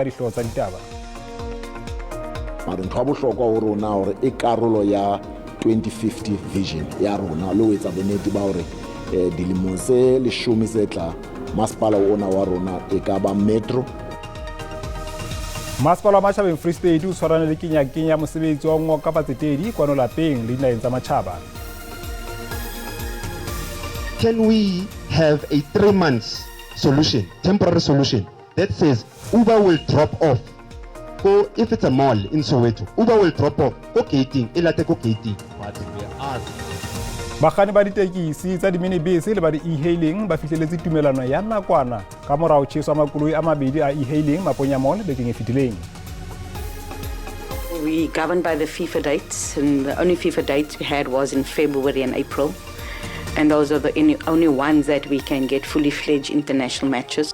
Dihlooho tsa ditaba. Mara ntho ya bohlokwa ho rona hore e karolo ya 2050 vision ya rona le ho etsa bonnete ba hore dilemo tse 10 tse tla masepala ona wa rona e ka ba metro. Masepala wa Matjhabeng Free State o tshwarane le kenya mosebetsi wa ngoka batsetedi kwano lapeng le dinaheng tsa matjhaba. Can we have a 3 months solution, temporary solution, that says Uber will drop off? Go, if it's a mall in Soweto, Uber will drop off. Go gating, elate go gating. Bakganni ba ditekisi tsa di-minibus le ba di-e-hailing ba fihlelletse tumelano ya nakwana ka morao tjheso makoloi a mabedi a e-hailing Maponya Mall bekeng e fetileng. We governed by the FIFA dates, and the only FIFA dates we had was in February and April. And those are the only ones that we can get fully fledged international matches.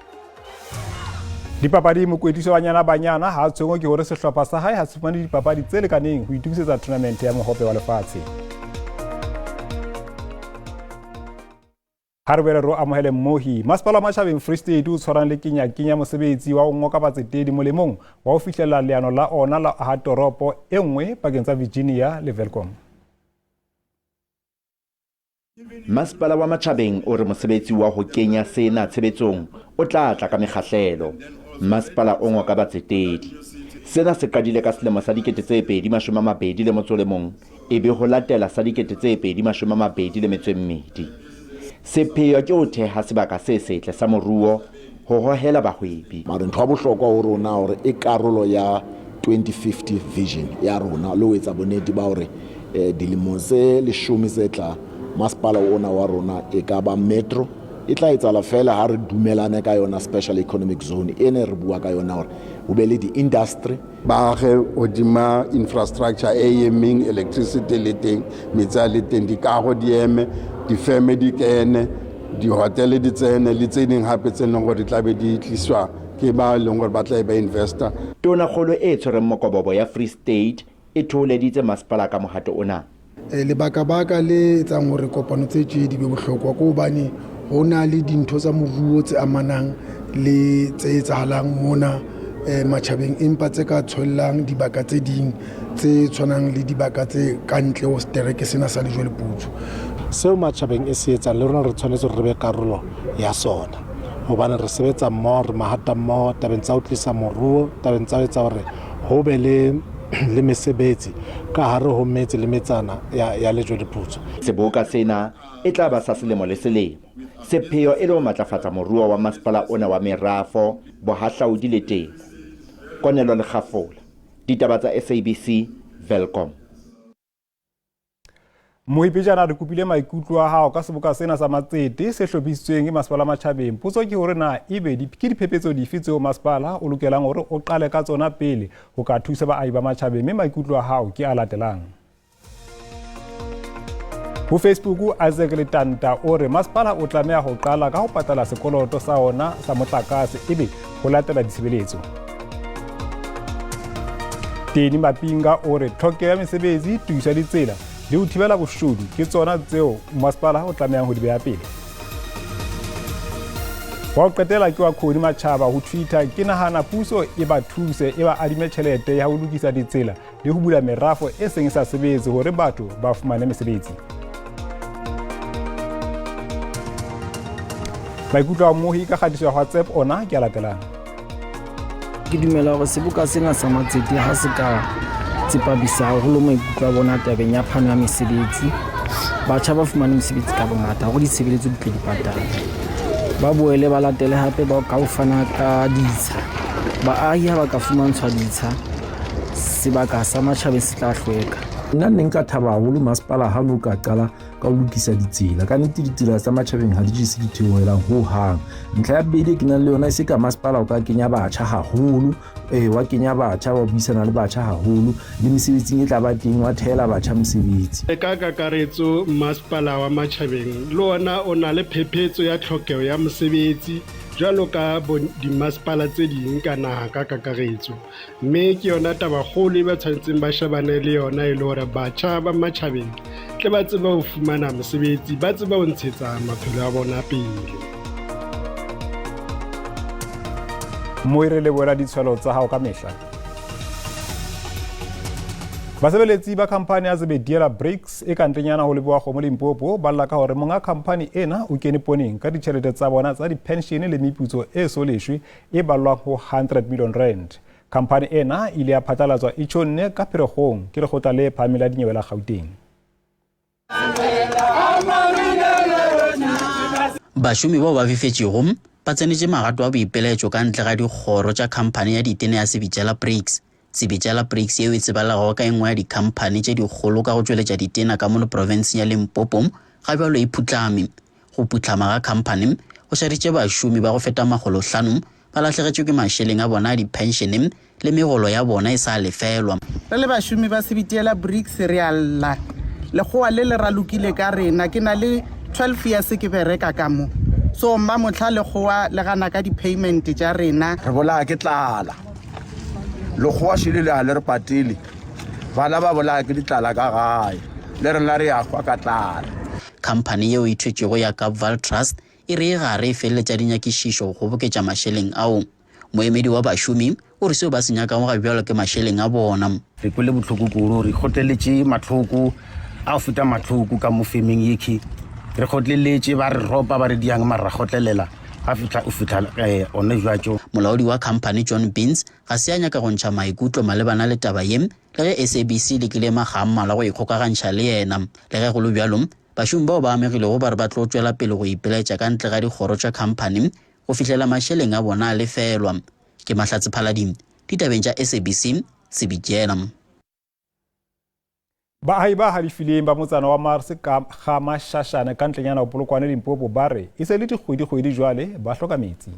Dipapadi mokwetliso wa banyana ha tshwengo ke hore sehlopha sa hae ha se fumane dipapadi tse lekaneng ho itukisetsa tournament ya mohope wa lefatshe. Harwele ro amohele mohi masepala wa Matjhabeng Free State o tshwarane le kenya mosebetsi wa ngoka batsetedi molemong wa ho fihlela leano la ona la ha toropo e nngwe pakeng tsa Virginia le Welkom. Masepala wa Matjhabeng o re mosebetsi wa ho kenya sena tshebetsong o tla tla ka mekgahlelo. Masepala o ngoka batsetedi sena se qadile ka selemo sa 2021 ebe ho latela sa 2022. Sepheo ke ho theha sebaka se setle sa moruo ho hohela bahwebi. Mara ntho ya bohlokwa ho rona hore e karolo ya 2050 vision ya rona le ho etsa bonnete ba hore dilemo tse 10 tse tla masepala ona wa rona e ka ba metro. E tla etsala fela ha re dumelane ka yona special economic zone ene re bua ka yona hore ho be le di-industry baage hodima infrastructure e emeng electricity le teng metsa le teng dikago di eme difeme di kene di-hotel di tsene le tse ding hape tse leng gore di tla be di tliswa ke ba leng gore ba tla ba investor. Tonakgolo e tshwereng mokobobo ya Free State e thoholeditse masepala ka mohato ona. Lebaka le etsang hore kopano tse tje di be bohlokwa ko hobane ho na le dintho tsa moruo tse amanang le tse etsahalang mona Matjhabeng empa tse ka tshollang dibaka tse ding tse tshwanang le dibaka tse kantle ho stereke sena sa lejwe leputso. Seo Matjhabeng e se etsa le rona re tshwanetse re be karolo ya sona hobane re sebetsa mmoho re mahata mmoho tabeng tsa ho tlisa moruo tabeng tsa ho etsa hore ho be le mesebetsi ka hare ho metse le metsana ya lejwe leputso. Seboka sena e tla ba sa selemo le selemo. Sepheo e le ho matlafatsa moruo wa masepala ona wa merafo bohahlaudi le temo. Konelo le Kgafola, ditaba tsa SABC, Welkom. Mohipejana re kopile maikutlo a hao ka seboka sena sa matsete se hlophisitsweng ke masepala wa Matjhabeng. Potso ke hore na ebe ke diphephetso dife tseo masepala o lokelang hore o qale ka tsona pele ho ka thusa baahi ba Matjhabeng, mme maikutlo a hao ke a latelang. Ho Facebook Isaac Letanta o re masepala o tlameha ho qala ka ho patala sekoloto sa ona sa motlakase ebe ho latela ditshebeletso. Teni Mapinga o re tlhokeho ya mesebetsi, tuisa ditsela le ho thibela boshodu ke tsona tseo masepala o tlamehang ho di beha pele. Wa ho qetela ke wa Khodi Matjhaba ho Twitter ke nahana puso e ba thuse e ba adime tjhelete ya ho lokisa ditsela le ho bula merafo e seng sa sebetse hore batho ba fumane mesebetsi. Maikutlo a mohi ka kgatiso ya WhatsApp ona ke a latelang. Ke dumela hore seboka sena sa matsete ha se ka tsepamisa haholo maikutlo a bona tabeng ya phano ya mesebetsi. Batjha ba fumane mesebetsi ka bongata hore ditshebeletso di tle di patale. Ba boele ba latele hape ba ka ho fana ka ditsha. Baahi ha ba ka fumantshwa ditsha sebaka sa Matjhabeng se tla hlweka. Nna ne nka thaba haholo masepala ha no ka qala ka ho lokisa ditsela ka nnete ditsela tsa Matjhabeng ha di jese di theohelang ho hang. Ntlha ya bedi ke na le yona se ka masepala o ka kenya batjha haholo wa kenya batjha wa buisana le batjha haholo le mesebetsi e tla ba teng wa thela batjha mesebetsi. Ka kakaretso masepala wa Matjhabeng le ona o na le phephetso ya tlhokeho ya mesebetsi jwalo ka di masepala tse ding ka naha ka kakaretso, mme ke yona taba kgolo ba tshwanetseng ba shebane le yona e le hore batjha ba Matjhabeng tle ba tseba ho fumana mesebetsi, ba tseba ho ntshetsa maphelo a bona pele. mo re leboela ditshwelo tsa hao ka mehla. Basebeletsi ba khamphani ya Zebediela BRICS e ka ntlenyana ho leboa go mo Limpopo ba lla ka hore monga khamphani ena o kene poneng ka ditšhelete tsa bona tsa di-pension le meputso e soleshwe e balwang ho 100 million rand. Khamphani ena ile ya phatlalatswa e tshonne ka Pherekgong ke lekgotla le phahameng la dinyewe la Gauteng. Bašomi bao ba fefetšego ba tsenetše magato a boipeletšo ka ntle ga dikgoro tša khamphani ya ditene ya Sebediela BRICS. Sebediela BRICS yeo e tsebalago ka engwe ya dikhamphani tše dikgolo ka go tšweletša ditena ka mono province ya Limpopo ga bjalo e phutlame. Go putlama ga khamphani go šaritše bašomi ba go feta 500 ba latlhegetšwe ke mašeleng a bona a di-pension le megolo ya bona e sa lefelwa. Re le bašomi ba Sebediela BRICS re a lla lekgowa le le ralokile ka rena ke na le 12 years ke bereka ka mo so mma motlha lekgowa le gana ka di-payment tša rena re bola ke tlala lekgowa šile le a le re patile bana ba bola ke ditlala ka gae le rena re ya kwa ka tlala. Khamphani yeo e thwetšego ya Capval Trust e re gare e feleletša dinyakišišo go boketša mašeleng ao. Moemedi wa bašomi o re seo ba se nyakago ga bjalo ke mašeleng a bona. Re kwele botlhoko kudu re kgotleletše matlhoko a feta matlhoko ka mo femeng yeke re kgotleletše ba re ropa ba re diang mara kgotlelela ga fitla o fitla one jwatšo. Molaodi wa khamphani John Beans ga se a nyaka go ntšha maikutlo malebana le taba ye le ge SABC le kile magammala go ikgokagantšha le yena le ge go lo bjalo bašomi bao ba amegilego ba re ba tlo tšwela pele go ipeletša ka ntle ga dikgoro tša khamphani go fihlela mašeleng a bona a lefelwa. Ke Mahlatse Phalading, ditabeng tša SABC Sebediela. Baahi ba halefileng ba motsana wa Mars ka ga Mashashane ka ntlenyana ho Polokwane Limpopo ba re e se le dikgwedi jwale ba hloka metsi.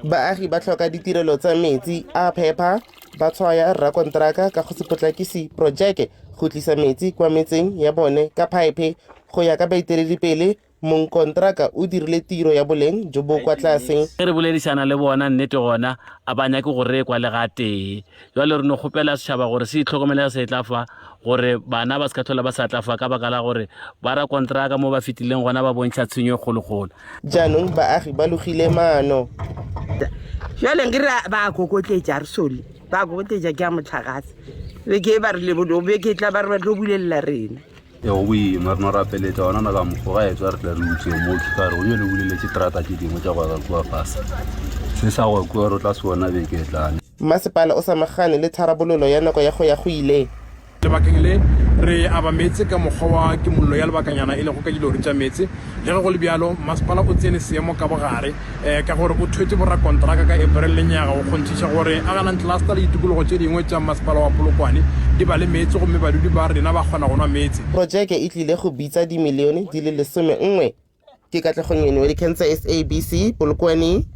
Baagi ba tlhoka ditirelo tsa metsi a phepa ba tshwaya rakontraka ka go se potlakisi projeke go tlisa metsi kwa metseng ya bone ka pipe go ya ka baeteledipele mong kontraka o dirile tiro ya boleng jo bo kwa tlase. Re boledisana le bona nnete gona a banya ke gore kwa le gate jwale re no gopela setšhaba gore se itlhokomele se tlafa gore bana ba se ka tlhola ba sa tlafa ka baka la gore ba ra kontraka mo ba fitileng gona ba bontšha tshenyo kgologolo. Jaanong baagi ba logile maano jwale ngire ba kokotletša re sole ba kokotletša ke a motlhagase be ke ba re le bodo be ke tla ba re ba tlo bulelela rena go boima re no rapeletša gona na ka mokgo ga etswa re tla re utseng mo ke kare go yo le buleletše terata tše dingwe tša goa ka kua fasa se sa go kua re o tla se bona beke tlane. Masepala o samagane le tharabololo ya nako ya go ya go ile lebakeng le re aba metse ka mokgwa wa ke mollo ya lebakanyana e le go ka dilori tša metse le ge go le bjalo masepala o tsene seemo ka bogare ka gore o thwetse borra kontraka ka April lenyaga go kgontšiša gore a gana ntlasta le ditikologo tše dingwe tša masepala wa Polokwane di ba le metse gomme badudi ba rena ba kgona go nwa metse. Projeke e tlile go bitsa dimilione di le 11 ke Katlego Nyene wa dikansa SABC Polokwane.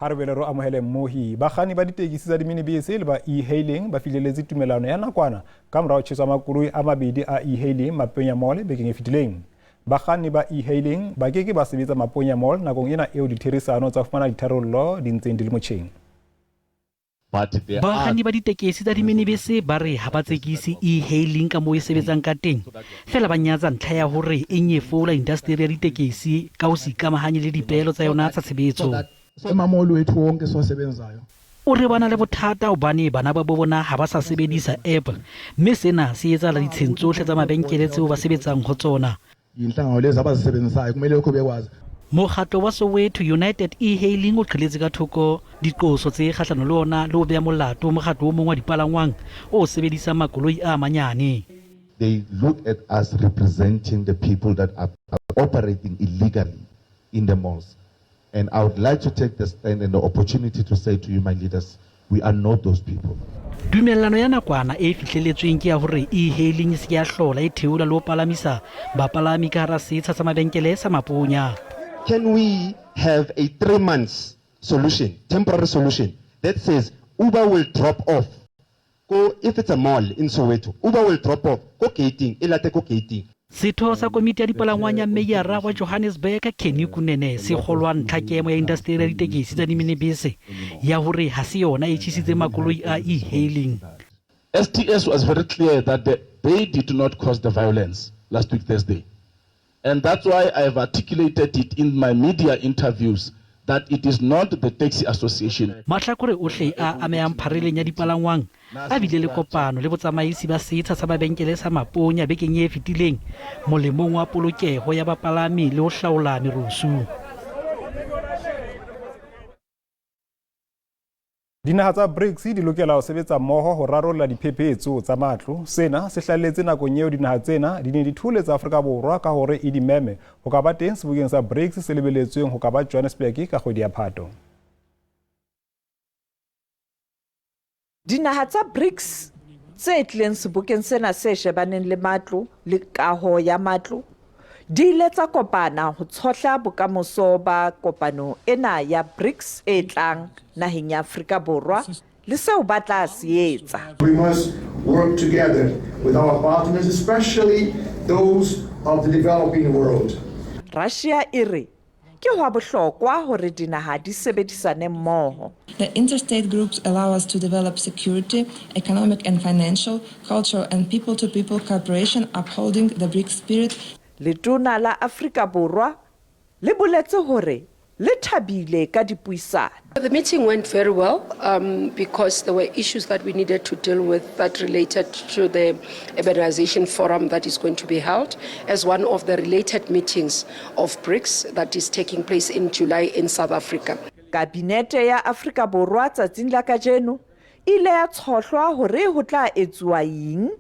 Harvele ro amohele mohi bagani ba ditekisi tsa diminibese le ba e-hailing ba fileletse tumelano ya nakwana ka morao tšheswa makoloi a mabedi a e-hailing Maponya Mall bekeng e fitileng. Bagani ba e-hailing ba keke ba sebetsa Maponya Mall nakong ena eo ditherisano tsa fumana ditharollo di ntseng di le motjheng. Bagani ba ditekesi tsa diminibese ba re ha ba tsekisi e-hailing ka moo e sebetsang ka teng fela ba nyatsa ntlha ya hore e nyefola industry ya ditekesi ka ho se ikamahanye le dipehelo tsa yona tsa tshebetso. Emamolo wethu wonke sosebenzayo o re bana le bothata hobane bana ba bona ha ba sa sebedisa app mme sena se etsa la ditsheng tsohle tsa mabenkele tseo ba sebetsang ho tsona. Inhlangano lezi abazisebenzisayo kumele lokho bekwazi. Mokgatlo wa Soweto United e-hailing o qheletse ka thoko diqoso tse kgahlano le ona le ho beya molato mokgatlo o mongwe wa dipalangwang o sebedisa makoloi a manyane. They look at us representing the people that are operating illegally in the malls. And I would like to take the stand and the opportunity to say to you, my leaders, we are not those people. Dumellano ya nakwana e fihlelletsweng ke ya hore e-hailing se ya hlola e theola le ho palamisa bapalami ka hara setsha sa mabenkele sa Maponya. Can we have a 3 months solution, temporary solution, that says Uber will drop off? Go, if it's a mall in Soweto, Uber will drop off. Go gating, ilate go gating. Setho sa komiti ya dipalangwanya Meyara wa Johannesburg Kenny Kunene se kgolwang tlhakemo ya industry ya ditekesi tsa diminibese ya hore ha se yona e tšhisitse makoloi a e-hailing. STS was very clear that they did not cause the violence last week, Thursday. And that's why I have articulated it in my media interviews that it is not the taxi association. Mahlakore ohle a amehang phareleng ya dipalangwang a bile le kopano le botsamaisi ba setsha sa mabenkele sa Maponya bekeng e fetileng molemong wa polokeho ya bapalami le ho hlaola merusu. Dinaha tsa BRICS di lokela ho sebetsa mmoho ho rarolla diphephetso tsa matlo. Sena se hlalletse nakong eo dinaha tsena di ne di thuletsa Afrika Borwa ka hore e di meme ho ka ba teng sebokeng sa BRICS se lebeletsweng ho ka ba Johannesburg ka kgwedi ya Phato. Dinaha tsa BRICS tse tleng sebokeng sena se shebaneng le matlo le kaho ya matlo di ile tsa kopana ho tshohla bokamoso ba kopano ena ya BRICS e tlang naheng ya Afrika Borwa le seo ba tla se etsa. We must work together with our partners, especially those of the developing world. Russia e re ke ho bohlokwa hore dinaha di sebedisane mmoho. The interstate groups allow us to develop security, economic and financial, cultural and people-to-people cooperation upholding the BRICS spirit. Letona la Afrika Borwa le boletse hore le thabile ka dipuisano. The meeting went very well because there were issues that we needed to deal with that related to the urbanization forum that is going to be held as one of the related meetings of BRICS that is taking place in July in South Africa. Kabinete ya Afrika Borwa tsatsing la kajeno ile ya tshohlwa hore ho tla etsuwa eng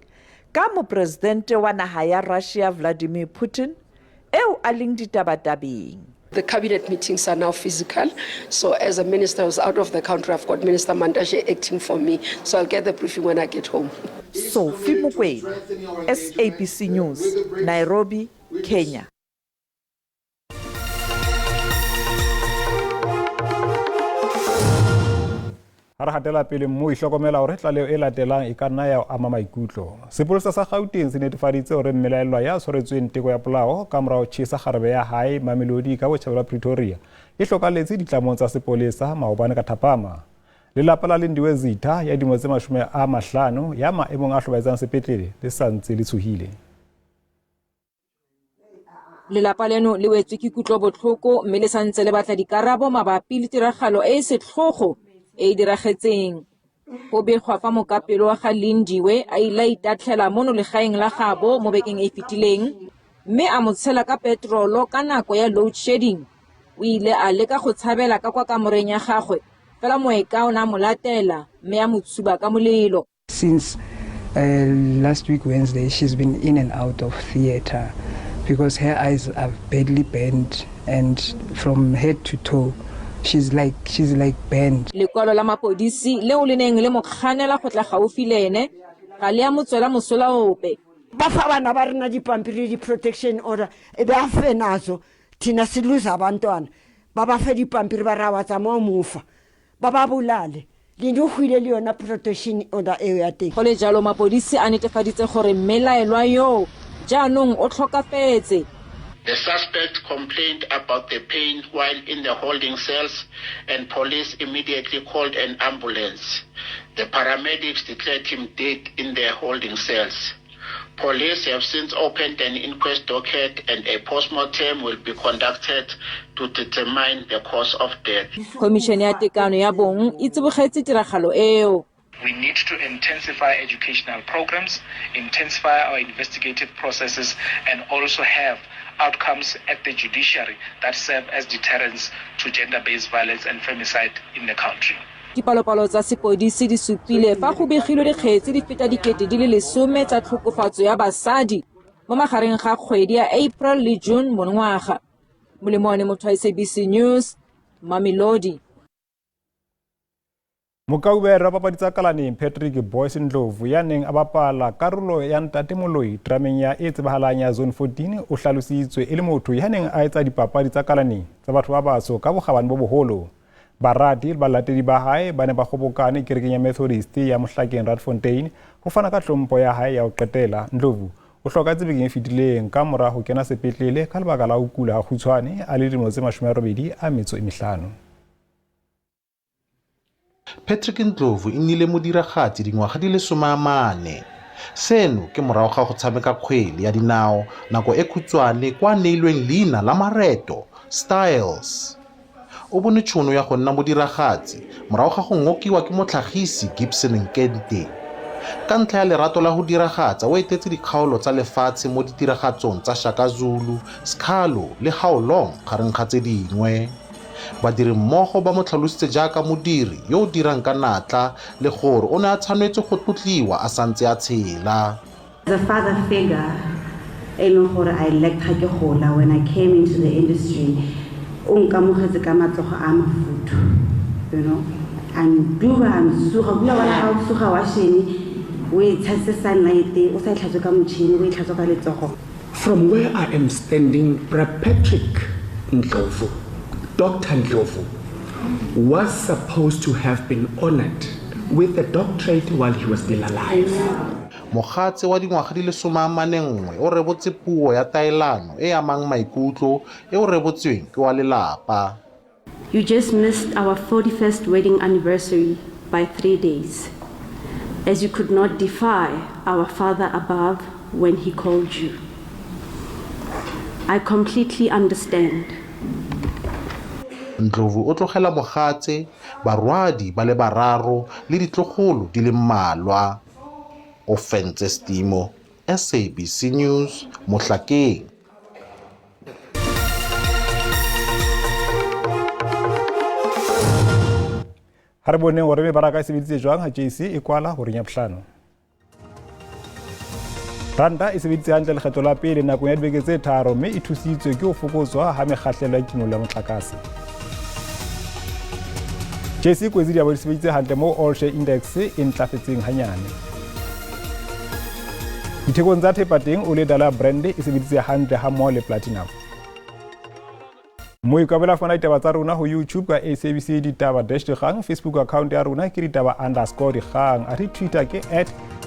ka mopresidente wa naha ya Russia Vladimir Putin eo a leng ditabatabeng. The cabinet meetings are now physical. So as a minister who's out of the country, I've got Minister Mandashe acting for me. So I'll get the briefing when I get home. Sophie Mukwei, SABC News, Nairobi, Kenya. Hara hatela pele mo ihlokomela hore tlaleo e latelang e ka nna ya ama maikutlo. Sepolesa sa Gauteng se netefaditse hore mmelaelwa ya tshwaretsweng teko ya polao ka morao tjhesa kgarebe ya hae Mamelodi ka botjhabela Pretoria e hlokaletse ditlamong tsa sepolesa maobane ka thapama. Lelapa la Lindiwe Zitha ya dimo tse 50 ya maemong a hlobaetsang sepetlele le santse le tshohile. Lelapa leno le wetswe ke kutlo botlhoko mme le santse le batla dikarabo mabapi le tiragalo e setlhogo e diragetseng. Go begwa fa mokapelo wa ga Lindiwe a ile itatlhela mono legaeng la gabo mo bekeng e fetileng mme a motshela ka petrolo ka nako ya load shedding. O ile a leka go tshabela ka kwa kamoreng ya gagwe fela moeka o na molatela mme a motsuba ka molelo. Since last week Wednesday she's been in and out of theater because her eyes are badly bent and from head to toe she's like bent. Lekwalo la mapodisi leo le neng le mokganela go tla gaufi lene ga le a motswela mosola ope. Ba fa bana ba rena dipampiri di protection order e be a fe nazo thina se luza abantwana ba ba fe dipampiri ba rawa tsa mo mufa ba ba bulale le ndo hwile le yona protection order e ya teng. Go le jalo mapodisi a netefaditse gore mmelaelwa yo jaanong o tlhokafetse. The suspect complained about the pain while in the holding cells and police immediately called an ambulance. The paramedics declared him dead in the holding cells. Police have since opened an inquest docket and a post-mortem will be conducted to determine the cause of death. Commission ya tekano ya bong e tsibogetse tiragalo eo. We need to intensify educational programs, intensify our investigative processes, and also have outcomes at the judiciary that serve as deterrents to gender-based violence and femicide in the country. Dipalopalo tsa sepodisi di supile fa go begilwe dikgetse di feta dikete di le 10 tsa tlhokofatso ya basadi mo magareng ga kgwedi ya April le June monongwaga. Molemone motho wa SABC News, Mamelodi. Mokaubere wa papadi tsa kalaneng Patrick Boyce Ndlovu ya neng a bapala karolo ya Ntate Moloi drameng ya e tsebahalang ya Zone 14 o hlalositswe e le motho ya neng a etsa dipapadi tsa kalaneng tsa batho ba baso ka bogabane bo boholo. Barati le balatedi ba hae ba ne ba gobokane kerekeng ya Methodist ya Mohlakeng Radfontein ho fana ka tlhompho ya hae ya ho qetela. Ndlovu o hlokatse bekeng e fetileng ka mora ho kena sepetlele ka lebaka la ho kula ha khutshwane a le dimo tse 85. Patrick Ndlovu e nnile modiragatsi dingwaga di le 40. Seno ke morago ga go tshameka kgwele ya dinao nako e khutshwane kwa neilweng leina la Mareto Styles. O bone tšhono ya go nna modiragatsi morago ga go ngokiwa ke motlhagisi Gibson Nkente. Ka ntlha ya lerato la go diragatsa o etetse dikgaolo tsa lefatshe mo ditiragatsong tsa Shaka Zulu, Skhalo le Haolong gareng ga tse dingwe. Badiri mmogo ba mo tlhalositse jaaka modiri yo o dirang ka natla le gore o ne a tshwanetse go tlotliwa a santse a tshela. As a father figure, e leng gore I lacked ga ke gola when I came into the industry, o nkamogetse ka matsogo a mafutho, you know. Anduba nsuga bula wala ga o suga wa sheni o e tshetse sunlight o sa itlhatswe ka motšhini o itlhatswe ka letsogo. From where I am standing, Patrick Ndlovu, Dr. Ndlovu, was supposed to have been honored with a doctorate while he was still alive. Mogatse wa dingwaga di le 41 o rebotse puo ya taelano e amang maikutlo e o rebotsweng ke wa lelapa. You just missed our 41st wedding anniversary by 3 days, as you could not defy our Father above when he called you. I completely understand. Ndlovu o tlogela mogatse, barwadi ba le bararo le ditlogolo di le mmalwa. Offense Stimo, SABC News, Mohlakeng. Ha re boneng gore mebaraka e sebeditse jwang ha JC e kwala gore nya bohlano. Randa e sebeditse hantle lekgetlo la pele nakong ya dibeke tse 3 mme e thusitswe ke ho fokotswa ha mekgahlelo ya kimollo ya motlakase. JC kwezi dia bo sebeditse hantle mo all share index e ntlafetseng hanyane. Dithekong tsa thepa teng o le dala brand e sebeditse hantle ha mo le platinum. Mo ikabela fana ditaba tsa rona ho YouTube ka SABC ditaba-dikgang, Facebook account ya rona ke ditaba_dikgang, a Twitter ke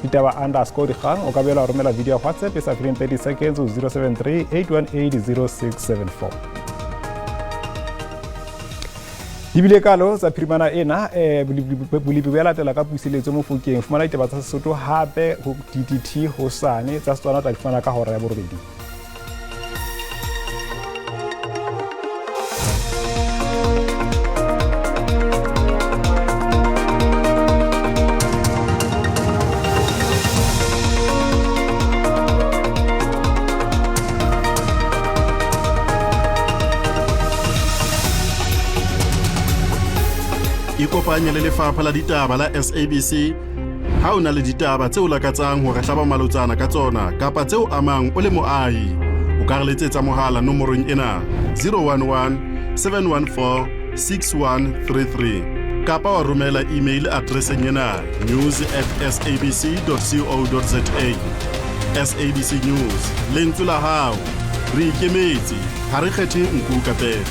@ditaba_dikgang. O ka bela romela video WhatsApp e sa feteng 30 seconds ho 073 818 0674. Dibile kalo tsa phirimana ena bolipi bo latela ka puseletso mo Fokeng. Fumana ditaba tsa Sesotho hape ho DTT hosane tsa Setswana tla fumana ka hora ya borobedi. Ikopanye le lefapha la ditaba la SABC ha o na le ditaba tseo lakatsang hore hlaba malotsana ka tsona kapa tseo amang o le moahi o ka re letsetsa mohala nomorong ena 011 714 6133 kapa wa romela email addresseng ena news@sabc.co.za. SABC News, lentswe la hao, re ikemetse, ha re kgethe nku ka pere.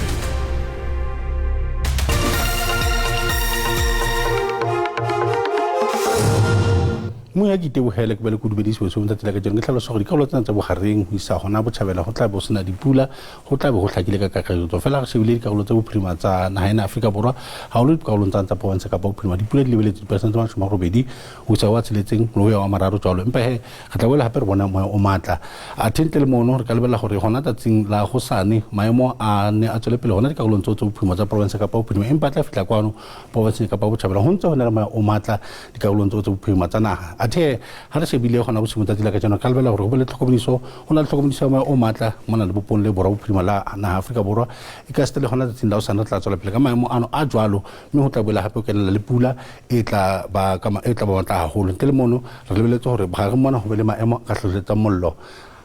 mo ya ditebogele ke bele go dubedisiwe se ntse tla ka jeng ke tlhalosa gore dikgaolo tsa bogareng ho isa gona botšhabela go tla bo sena dipula go tla be go tlhakile ka kakaretso fela ga shebile dikgaolo tsa bophirima tsa nahena Afrika Borwa ha o le dikgaolo tsa province ka bophirima dipula di lebeletse dipersente tsa 80 ho sa wa tseletseng lo ya wa mararo jalo empa he ga tla boela hape re bona o matla a tentle mono re ka lebela gore gona tatsing la go sane maemo a ne a tswele pele gona dikgaolo tsa bophirima tsa province ka bophirima empa tla fitla kwano province ka botšhabela ho ntse hona le o matla dikgaolo tsa bophirima tsa naga athe ha re shebile gona bo simotsa dila ka tsena ka lebela gore go bele tlhokomediso go na le tlhokomediso ya o matla mona le bopon le borwa bophirima la naga Afrika Borwa e ka stele gona tsetsin la o sana tla tswela pele ka maemo ano a jwalo mme go tla boela hape o kenela le pula e tla ba matla haholo ntle le mono re lebeletse gore ga re mona go be le maemo ka tlholetsa mollo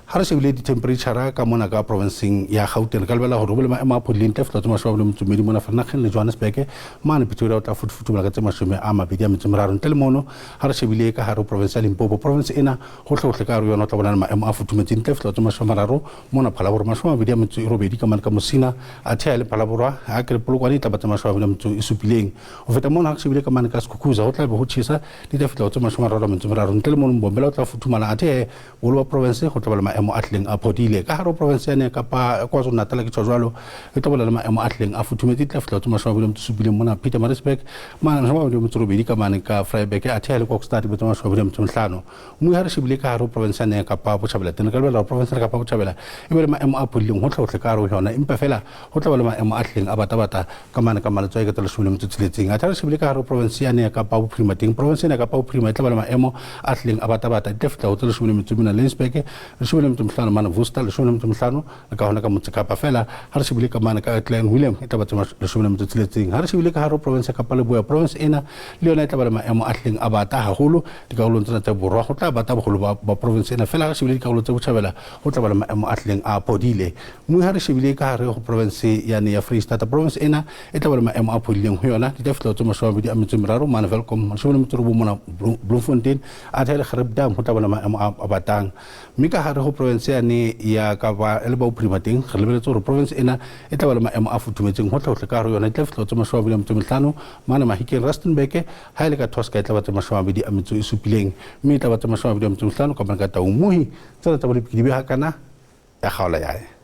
ha re shebile di-temperature ka mona ka provinceng ya Gauteng ka lebela gore go bele maemo a phodileng tefela tse masome a metsomedi mona fernageng le Johannesburg mane Pretoria o tla futufutubela ka tse masome a mabedi a metsomeraro ntle le mono ha re shebile ka hare province ya Limpopo province ena gotlhe ka re yona o tla bona maemo a futumetseng tefela tse masome a mararo mona Phalaboro masome a mabedi a metso e robedi ka mane ka Mosina a thea le Phalaboro a ke polokwane tla ba tse masome a mabedi a metso e supileng o feta mona ha re shebile ka mane ka Sekhukhune go tla be go tšhesa di tefela tse masome a mararo a metsomeraro ntle le mono Mbombela o tla futhumala a the bolo wa province go tla ba maemo a tleng a phodile ka haro province ya Kapa KwaZulu-Natal ke tshwalo e tla bola le maemo a tleng a futhumetse tla fitla tsa mashwabile mtsubile mona Peter Marisburg mana na ba mo tsrobedi ka mane ka Vryburg a thele ko start be tsa mashwabile mtsemhlano mu ha re shibile ka haro province ya Kapa Botjhabela tena ka la province ya Kapa Botjhabela e be le maemo a phodileng ho tlhotle ka haro yona empa fela ho tla bola maemo a tleng a bata ka mane ka mane tswa ka tla shule mtsetsiletseng a thele shibile ka haro province ya Kapa Bophirima teng province ya Kapa Bophirima tla bola maemo a tleng a bata tla fitla ho tla shule mtsumina Lensburg shule mtsemhlano mana Vusta le shule mtsemhlano ka hona ka Motsekapa fela ha re shibile ka mane ka Glen William e tla batsa le shule mtsetsiletseng ha re shibile ka haro province ya Kapa Leboya province ena le yona e tla bola maemo a tleng a bata haholo dikarolong tsena tsa borwa go tla bata bogolo ba province ena fela ha re shibile dikarolo tsa Botjhabela go tla bola maemo a tleng a phodile mu ha re shibile ka hare go province ya Free State province ena e tla bola maemo a phodileng ho yona di tla fitla tsa mashwabedi a metsemeraro mana welcome shule mtserobo mona Bloemfontein a thele Gryp Dam go tla bola maemo a batang mme ka hare go province ya Kapa le ba Bophirima teng re lebeletse gore province ena e tla bola maemo a futhumetseng ho tla ka hare yona e tla fitla tsa mashwabedi mtsemehlano mana Mahikeng Rustenburg ha ile ka Thoska e tla batsa mashwabedi a metso e supileng mme e tla batsa mashwabedi a mtsemehlano ka bana ka Taumuhi tsela tsa bolipiki di be hakana ya khaola yae